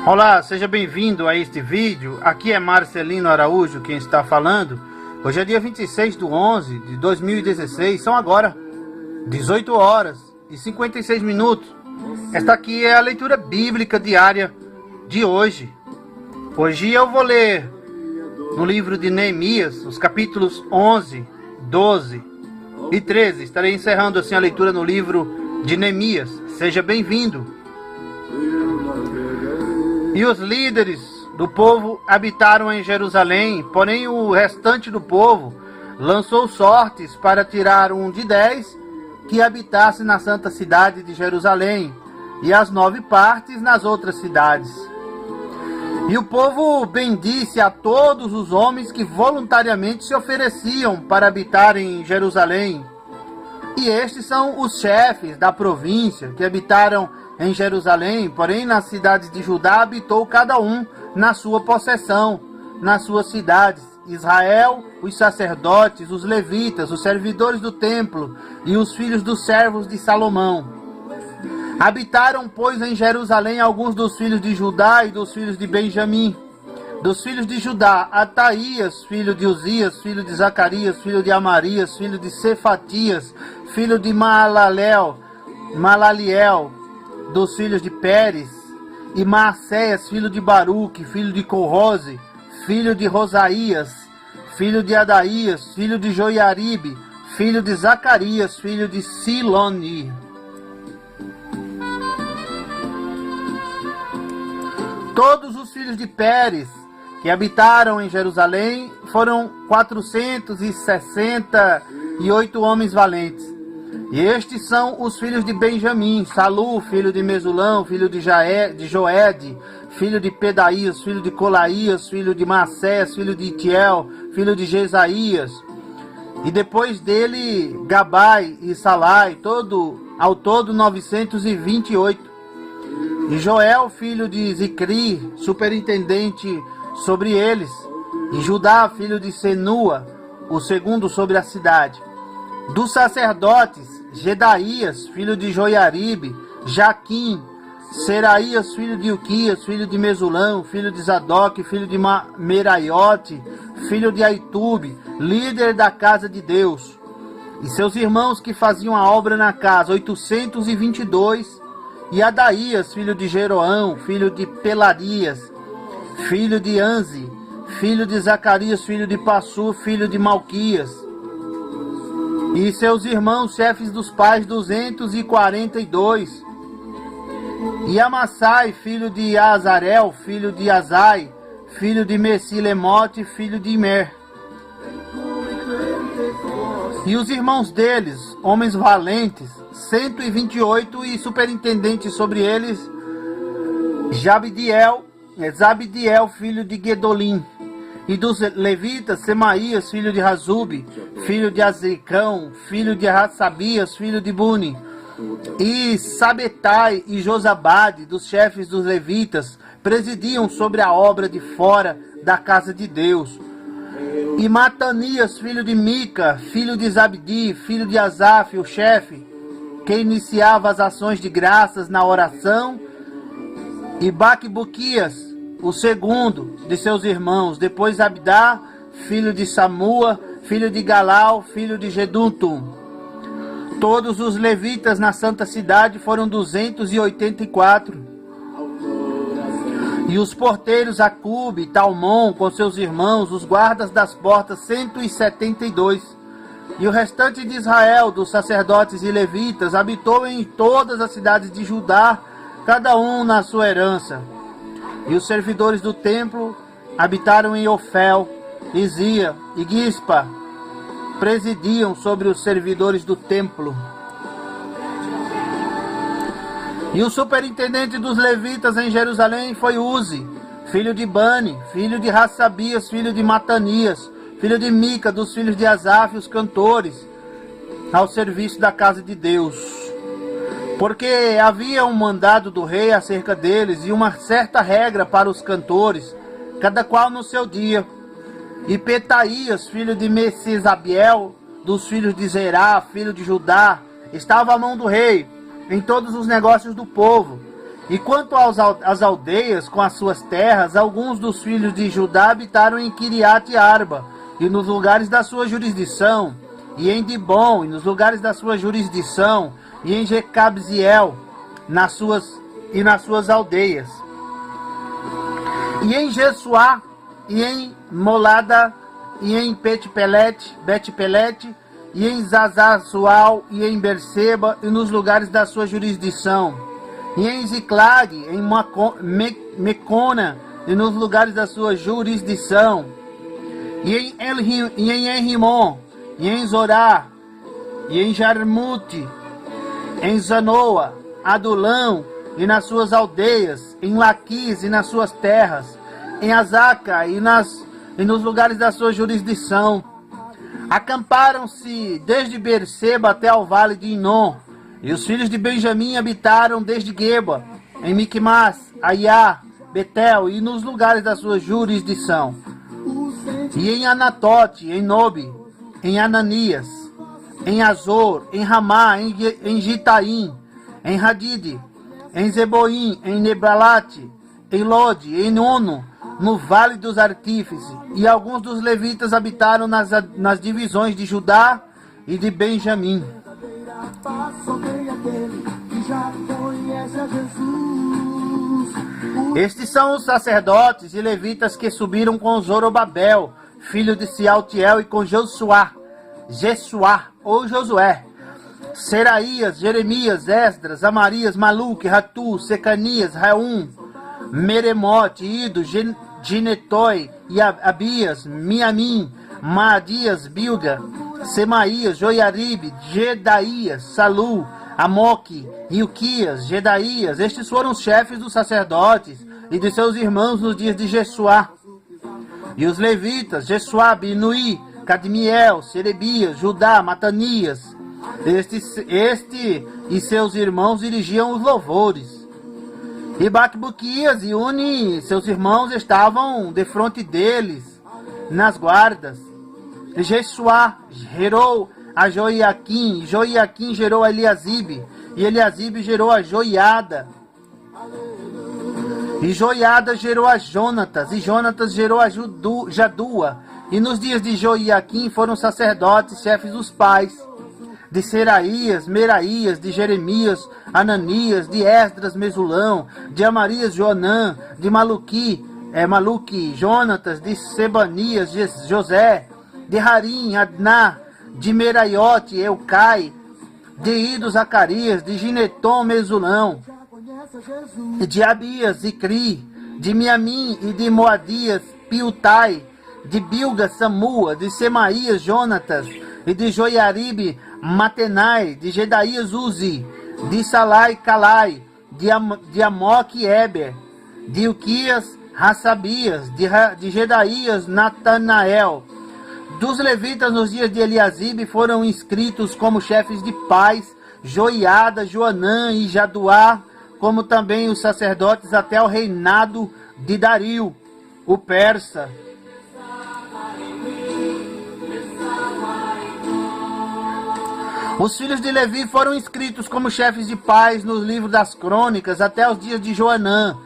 Olá, seja bem-vindo a este vídeo. Aqui é Marcelino Araújo quem está falando. Hoje é dia 26/11 de 2016, são agora 18 horas e 56 minutos. Esta aqui é a leitura bíblica diária de hoje. Hoje eu vou ler no livro de Neemias, os capítulos 11, 12 e 13. Estarei encerrando assim a leitura no livro de Neemias. Seja bem-vindo. E os líderes do povo habitaram em Jerusalém, porém o restante do povo lançou sortes para tirar um de 10 que habitasse na santa cidade de Jerusalém e as 9 partes nas outras cidades. E o povo bendisse a todos os homens que voluntariamente se ofereciam para habitar em Jerusalém. E estes são os chefes da província que habitaram em Jerusalém, porém nas cidades de Judá habitou cada um na sua possessão, nas suas cidades. Israel, os sacerdotes, os levitas, os servidores do templo e os filhos dos servos de Salomão. Habitaram, pois, em Jerusalém alguns dos filhos de Judá e dos filhos de Benjamim. Dos filhos de Judá, Ataías, filho de Uzias, filho de Zacarias, filho de Amarias, filho de Cefatias, filho de Malaliel, dos filhos de Pérez, e Maacéias, filho de Baruque, filho de Corrose, filho de Rosaías, filho de Adaías, filho de Joiaribe, filho de Zacarias, filho de Siloni. Todos os filhos de Pérez que habitaram em Jerusalém foram 468 homens valentes. E estes são os filhos de Benjamim: Salu, filho de Mesulão, filho de Joede, filho de Pedaías, filho de Colaías, filho de Maacés, filho de Itiel, filho de Jesaías. E depois dele, Gabai e Salai, ao todo 928. E Joel, filho de Zicri, superintendente sobre eles. E Judá, filho de Senua, o segundo sobre a cidade. Dos sacerdotes, Gedaías, filho de Joiaribe, Jaquim, Seraías, filho de Uquias, filho de Mesulão, filho de Zadok, filho de Meraiote, filho de Aitube, líder da casa de Deus. E seus irmãos que faziam a obra na casa, 822, e Adaías, filho de Jeroão, filho de Pelarias, filho de Anzi, filho de Zacarias, filho de Passur, filho de Malquias. E seus irmãos, chefes dos pais, 242. E Amassai, filho de Azarel, filho de Azai, filho de Messilemote, filho de Imer. E os irmãos deles, homens valentes, 128, e superintendente sobre eles, Zabdiel, filho de Gedolim. E dos levitas, Semaías, filho de Razube, filho de Azricão, filho de Rassabias, filho de Buni. E Sabetai e Josabade, dos chefes dos levitas, presidiam sobre a obra de fora da casa de Deus. E Matanias, filho de Mica, filho de Zabdi, filho de Asaf, o chefe, que iniciava as ações de graças na oração. E Baquebuquias, o segundo de seus irmãos. Depois Abdá, filho de Samua, filho de Galal, filho de Geduntum. Todos os levitas na santa cidade foram 284. E os porteiros Acube e Talmon com seus irmãos, os guardas das portas, 172. E o restante de Israel, dos sacerdotes e levitas, habitou em todas as cidades de Judá, cada um na sua herança. E os servidores do templo habitaram em Ofel, Izia e Gispa, presidiam sobre os servidores do templo. E o superintendente dos levitas em Jerusalém foi Uzi, filho de Bani, filho de Rassabias, filho de Matanias, filho de Mica, dos filhos de Asaf, os cantores, ao serviço da casa de Deus. Porque havia um mandado do rei acerca deles e uma certa regra para os cantores, cada qual no seu dia. E Petaías, filho de Messisabiel, dos filhos de Zerá, filho de Judá, estava à mão do rei em todos os negócios do povo. E quanto às aldeias com as suas terras, alguns dos filhos de Judá habitaram em Kiriat Arba, e nos lugares da sua jurisdição, e em Dibon, e nos lugares da sua jurisdição, e em Jecabziel, nas suas aldeias, e em Jesuá, e em Molada, e em Bet-Pelete, e em Zazazual, e em Berseba, e nos lugares da sua jurisdição, e em Ziclag, em Mecona, e nos lugares da sua jurisdição, e em Enrimon, e em Zorá, e em Jarmute, em Zanoa, Adulão, e nas suas aldeias, em Laquis e nas suas terras, em Azaca e nos lugares da sua jurisdição. Acamparam-se desde Berseba até ao vale de Inom, e os filhos de Benjamim habitaram desde Geba, em Micmas, Aiá, Betel e nos lugares da sua jurisdição. E em Anatote, em Nobe, em Ananias, em Azor, em Ramá, em Gitaim, em Hadide, em Zeboim, em Nebalate, em Lode, em Ono, no Vale dos Artífices. E alguns dos levitas habitaram nas divisões de Judá e de Benjamim. Estes são os sacerdotes e levitas que subiram com Zorobabel, filho de Sealtiel, e com Jesuá ou Josué, Seraías, Jeremias, Esdras, Amarias, Maluque, Ratu, Secanias, Reum, Meremote, Ido, Ginetói, e Abias, Miamim, Maadias, Bilga, Semaías, Joiaribe, Gedaías, Salu, Amoque, Ilquias, Gedaías. Estes foram os chefes dos sacerdotes e de seus irmãos nos dias de Jesuá. E os levitas, Jesuá, Binuí, Cadmiel, Serebias, Judá, Matanias. Este e seus irmãos dirigiam os louvores. E Bacbuquias e Uni, seus irmãos, estavam defronte deles, nas guardas. E Jesuá gerou a Joiaquim, e Joiaquim gerou a Eliasibe, e Eliasibe gerou a Joiada. E Joiada gerou a Jonatas, e Jonatas gerou a Jadua. E nos dias de Joiaquim foram sacerdotes, chefes dos pais, de Seraías, Meraías, de Jeremias, Ananias, de Esdras, Mesulão, de Amarias, Joanã, de Maluque, Jonatas, de Sebanias, José, de Harim, Adná, de Meraiote, Eucai, de Ido, Zacarias, de Gineton, Mesulão, de Abias, Icri, de Miamim e de Moadias, Piutai, de Bilga, Samua, de Semaías, Jonatas, e de Joiaribe, Matenai, de Gedaías, Uzi, de Salai, Calai, de Amoque, Eber, de Ilquias, Hassabias, de Gedaías, Natanael. Dos levitas nos dias de Eliasibe foram inscritos como chefes de pais, Joiada, Joanã e Jaduá, como também os sacerdotes até o reinado de Dario, o persa. Os filhos de Levi foram inscritos como chefes de pais nos livros das crônicas até os dias de Joanã,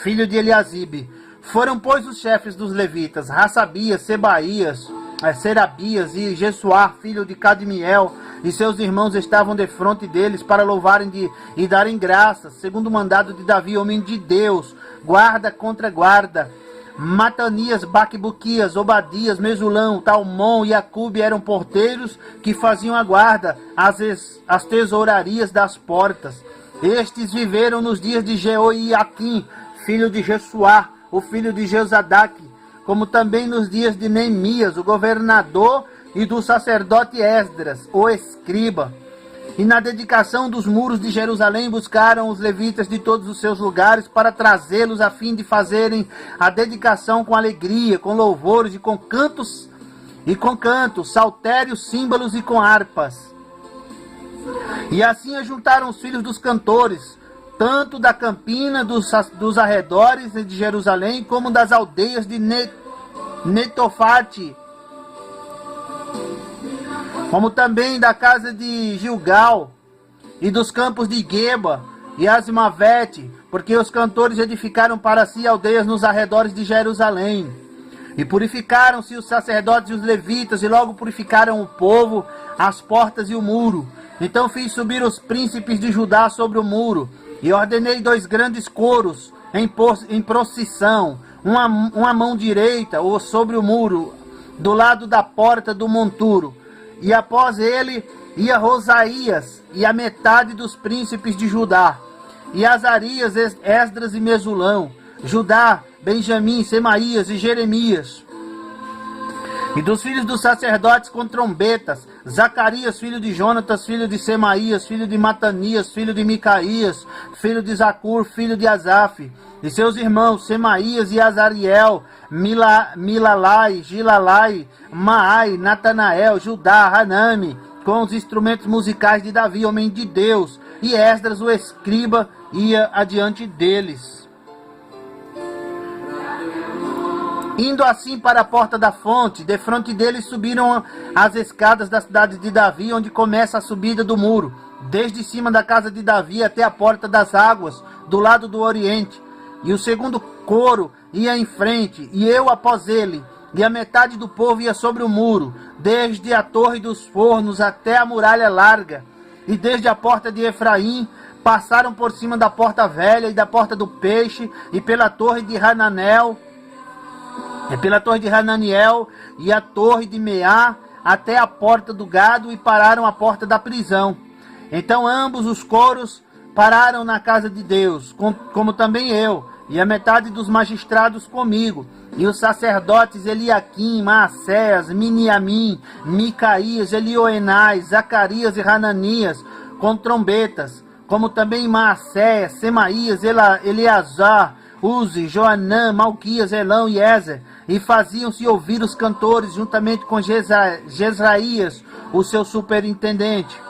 filho de Eliasibe. Foram, pois, os chefes dos levitas, Hassabias, Serabias e Jesuá, filho de Cadmiel, e seus irmãos estavam defronte deles para louvarem e darem graças, segundo o mandado de Davi, homem de Deus, guarda contra guarda. Matanias, Bacbuquias, Obadias, Mesulão, Talmon e Acube eram porteiros que faziam a guarda, as tesourarias das portas. Estes viveram nos dias de Jeoiaquim, filho de Jesuá, o filho de Josadaque, como também nos dias de Neemias, o governador, e do sacerdote Esdras, o escriba. E na dedicação dos muros de Jerusalém buscaram os levitas de todos os seus lugares para trazê-los a fim de fazerem a dedicação com alegria, com louvores e com cantos, saltérios, símbolos e com harpas. E assim ajuntaram os filhos dos cantores, tanto da campina dos arredores de Jerusalém, como das aldeias de Netofate, como também da casa de Gilgal, e dos campos de Geba e Asmavete, porque os cantores edificaram para si aldeias nos arredores de Jerusalém. E purificaram-se os sacerdotes e os levitas, e logo purificaram o povo, as portas e o muro. Então fiz subir os príncipes de Judá sobre o muro, e ordenei 2 grandes coros em procissão, uma mão direita ou sobre o muro, do lado da porta do monturo. E após ele ia Rosaías e a metade dos príncipes de Judá, e Azarias, Esdras e Mesulão, Judá, Benjamim, Semaías e Jeremias. E dos filhos dos sacerdotes com trombetas, Zacarias, filho de Jonatas, filho de Semaías, filho de Matanias, filho de Micaías, filho de Zacur, filho de Asaf, e seus irmãos Semaías e Azariel, Milalai, Gilalai, Maai, Natanael, Judá, Hanami, com os instrumentos musicais de Davi, homem de Deus, e Esdras, o escriba, ia adiante deles. Indo assim para a porta da fonte, defronte deles subiram as escadas da cidade de Davi, onde começa a subida do muro, desde cima da casa de Davi até a porta das águas, do lado do oriente. E o segundo coro ia em frente, e eu após ele, e a metade do povo ia sobre o muro, desde a torre dos fornos até a muralha larga, e desde a porta de Efraim, passaram por cima da porta velha e da porta do peixe, e pela torre de Hananel, e a torre de Meá, até a porta do gado, e pararam à porta da prisão. Então ambos os coros pararam na casa de Deus, como também eu, e a metade dos magistrados comigo, e os sacerdotes Eliaquim, Maacéas, Miniamim, Micaías, Elioenai, Zacarias e Hananias, com trombetas, como também Maacéas, Semaías, Eleazar, Uzi, Joanã, Malquias, Elão e Ezer, e faziam-se ouvir os cantores, juntamente com Jezraías, o seu superintendente.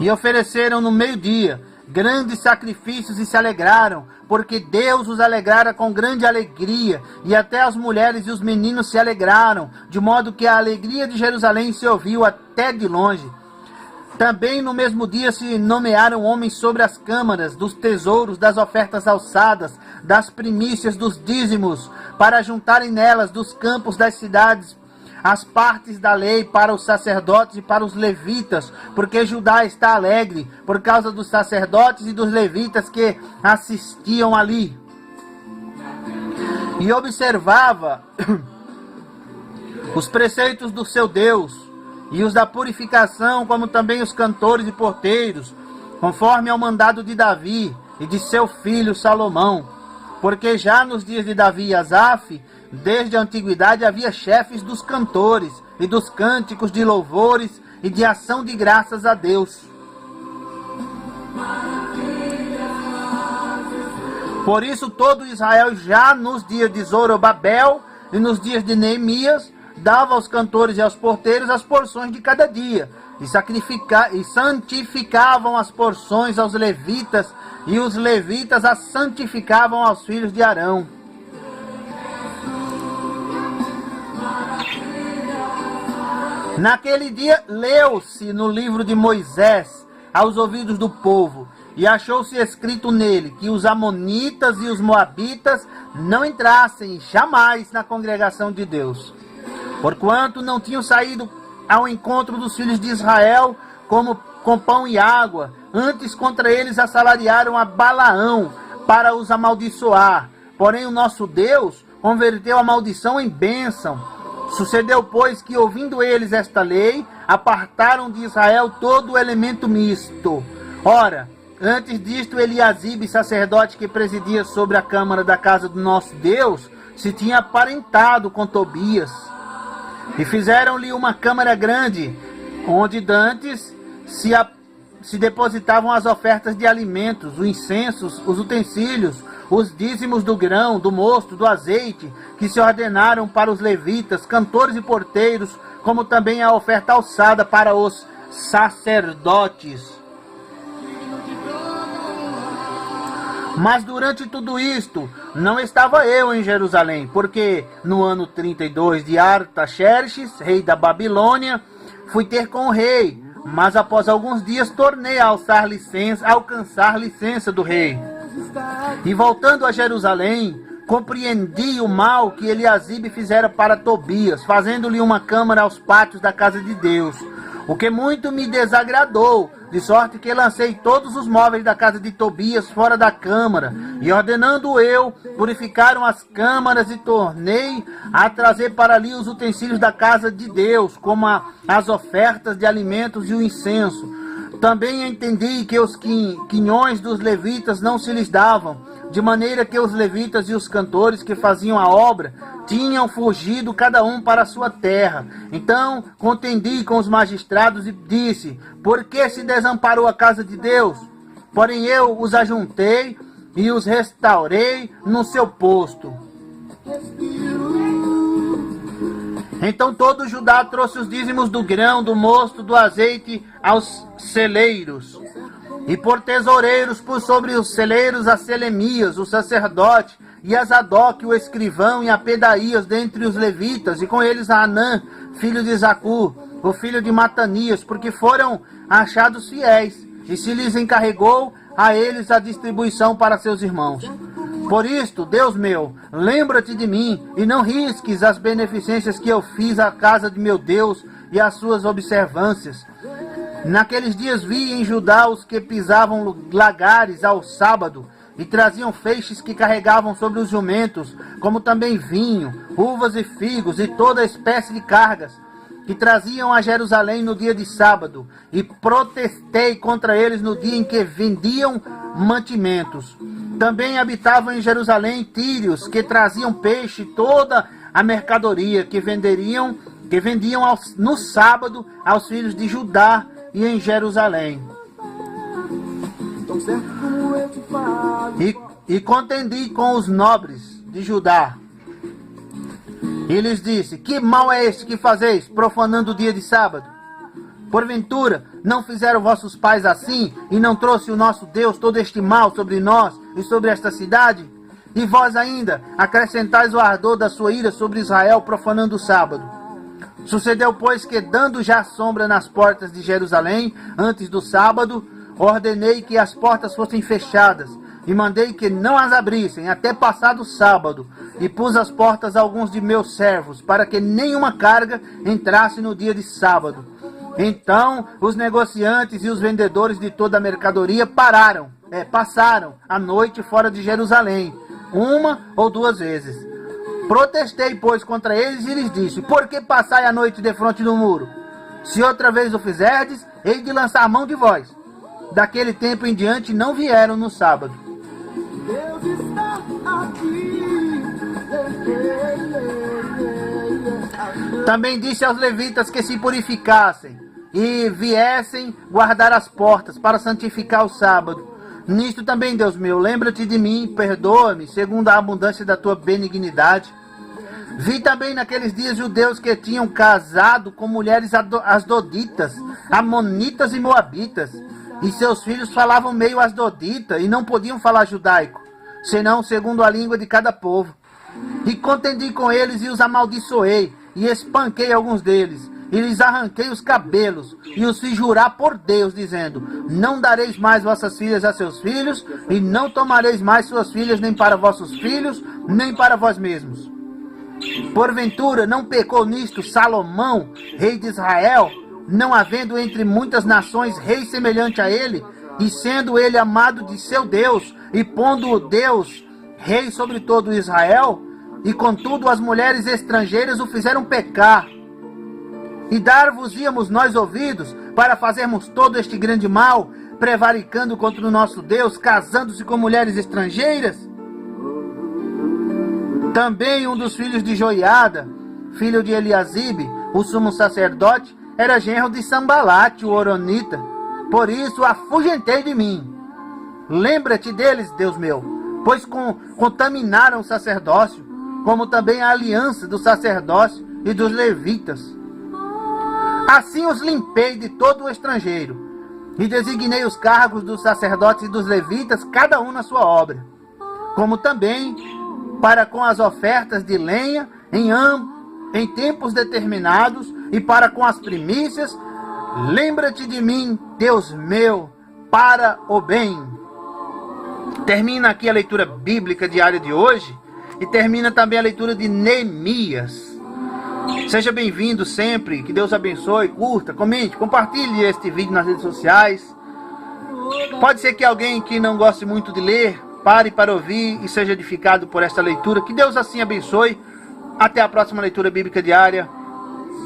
E ofereceram no meio-dia grandes sacrifícios e se alegraram, porque Deus os alegrara com grande alegria, e até as mulheres e os meninos se alegraram, de modo que a alegria de Jerusalém se ouviu até de longe. Também no mesmo dia se nomearam homens sobre as câmaras dos tesouros, das ofertas alçadas, das primícias, dos dízimos, para juntarem nelas dos campos das cidades as partes da lei para os sacerdotes e para os levitas, porque Judá está alegre por causa dos sacerdotes e dos levitas que assistiam ali. E observava os preceitos do seu Deus, e os da purificação, como também os cantores e porteiros, conforme ao mandado de Davi e de seu filho Salomão. Porque já nos dias de Davi e Asaf, desde a antiguidade havia chefes dos cantores e dos cânticos de louvores e de ação de graças a Deus. Por isso todo Israel, já nos dias de Zorobabel e nos dias de Neemias, dava aos cantores e aos porteiros as porções de cada dia, e santificavam as porções aos levitas, e os levitas as santificavam aos filhos de Arão. Naquele dia leu-se no livro de Moisés aos ouvidos do povo, e achou-se escrito nele que os amonitas e os moabitas não entrassem jamais na congregação de Deus, porquanto não tinham saído ao encontro dos filhos de Israel com pão e água. Antes contra eles assalariaram a Balaão para os amaldiçoar. Porém o nosso Deus converteu a maldição em bênção. Sucedeu, pois, que ouvindo eles esta lei, apartaram de Israel todo o elemento misto. Ora, antes disto, Eliasibe, sacerdote que presidia sobre a câmara da casa do nosso Deus, se tinha aparentado com Tobias. E fizeram-lhe uma câmara grande, onde dantes se depositavam as ofertas de alimentos, os incensos, os utensílios, os dízimos do grão, do mosto, do azeite, que se ordenaram para os levitas, cantores e porteiros, como também a oferta alçada para os sacerdotes. Mas durante tudo isto, não estava eu em Jerusalém, porque no ano 32 de Artaxerxes, rei da Babilônia, fui ter com o rei, Mas após alguns dias tornei a alcançar licença do rei. E voltando a Jerusalém, compreendi o mal que Eliasibe fizera para Tobias, fazendo-lhe uma câmara aos pátios da casa de Deus, o que muito me desagradou, de sorte que lancei todos os móveis da casa de Tobias fora da câmara, e ordenando eu, purificaram as câmaras e tornei a trazer para ali os utensílios da casa de Deus, como as ofertas de alimentos e o incenso. Também entendi que os quinhões dos levitas não se lhes davam, de maneira que os levitas e os cantores que faziam a obra tinham fugido cada um para a sua terra. Então contendi com os magistrados e disse: por que se desamparou a casa de Deus? Porém eu os ajuntei e os restaurei no seu posto. Então todo Judá trouxe os dízimos do grão, do mosto, do azeite aos celeiros. E por tesoureiros pus sobre os celeiros a Selemias, o sacerdote, e a Zadok, o escrivão, e a Pedaías, dentre os levitas, e com eles a Anã, filho de Zacur, o filho de Matanias, porque foram achados fiéis, e se lhes encarregou a eles a distribuição para seus irmãos. Por isto, Deus meu, lembra-te de mim, e não risques as beneficências que eu fiz à casa de meu Deus e às suas observâncias. Naqueles dias vi em Judá os que pisavam lagares ao sábado, e traziam feixes que carregavam sobre os jumentos, como também vinho, uvas e figos, e toda espécie de cargas, que traziam a Jerusalém no dia de sábado, e protestei contra eles no dia em que vendiam mantimentos. Também habitavam em Jerusalém tírios, que traziam peixe, toda a mercadoria que vendiam no sábado aos filhos de Judá e em Jerusalém. E contendi com os nobres de Judá, e lhes disse: que mal é este que fazeis, profanando o dia de sábado? Porventura, não fizeram vossos pais assim, e não trouxe o nosso Deus todo este mal sobre nós e sobre esta cidade? E vós ainda acrescentais o ardor da sua ira sobre Israel, profanando o sábado. Sucedeu, pois, que, dando já sombra nas portas de Jerusalém, antes do sábado, ordenei que as portas fossem fechadas, e mandei que não as abrissem até passado o sábado, e pus as portas a alguns de meus servos, para que nenhuma carga entrasse no dia de sábado. Então os negociantes e os vendedores de toda a mercadoria passaram a noite fora de Jerusalém, uma ou duas vezes. Protestei, pois, contra eles e lhes disse: por que passai a noite defronte do muro? Se outra vez o fizerdes, hei de lançar a mão de vós. Daquele tempo em diante não vieram no sábado. Deus está aqui. Também disse aos levitas que se purificassem e viessem guardar as portas para santificar o sábado. Nisto também, Deus meu, lembra-te de mim, perdoa-me, segundo a abundância da tua benignidade. Vi também naqueles dias judeus que tinham casado com mulheres asdoditas, amonitas e moabitas, e seus filhos falavam meio asdodita e não podiam falar judaico, senão segundo a língua de cada povo. E contendi com eles e os amaldiçoei, e espanquei alguns deles, e lhes arranquei os cabelos, e os fiz jurar por Deus, dizendo: não dareis mais vossas filhas a seus filhos, e não tomareis mais suas filhas nem para vossos filhos, nem para vós mesmos. Porventura não pecou nisto Salomão, rei de Israel, não havendo entre muitas nações rei semelhante a ele, e sendo ele amado de seu Deus, e pondo Deus rei sobre todo Israel? E contudo as mulheres estrangeiras o fizeram pecar. E dar-vos-íamos nós ouvidos para fazermos todo este grande mal, prevaricando contra o nosso Deus, casando-se com mulheres estrangeiras? Também um dos filhos de Joiada, filho de Eliasibe, o sumo sacerdote, era genro de Sambalate, o horonita. Por isso afugentei de mim. Lembra-te deles, Deus meu, pois contaminaram o sacerdócio, como também a aliança do sacerdócio e dos levitas. Assim os limpei de todo o estrangeiro, e designei os cargos dos sacerdotes e dos levitas, cada um na sua obra, como também para com as ofertas de lenha em tempos determinados, e para com as primícias, Lembra-te de mim, Deus meu, para o bem. Termina aqui a leitura bíblica diária de hoje e termina também a leitura de Neemias. Seja bem-vindo sempre, que Deus abençoe, curta, comente, compartilhe este vídeo nas redes sociais. Pode ser que alguém que não goste muito de ler, pare para ouvir e seja edificado por esta leitura. Que Deus assim abençoe. Até a próxima leitura bíblica diária.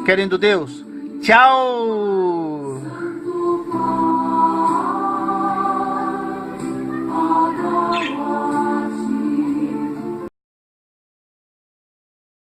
Querendo Deus. Tchau!